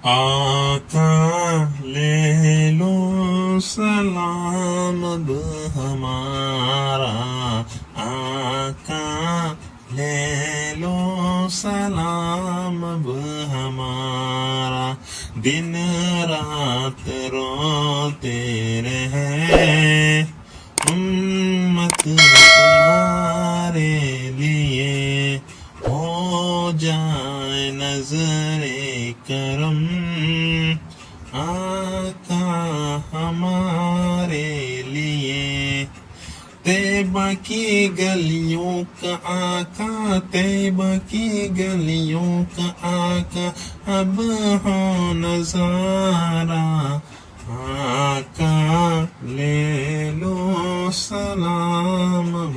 आका ले लो सलाम अब हमारा, आका ले लो सलाम अब हमारा। दिन रात रोते रहे उम्मत तुम्हारे लिए, हो जाए नजरे करम आका हमारे लिए। तैबा की गलियों का आका, तैबा की गलियों का आका, अब हो नजारा। आका ले लो सलाम अब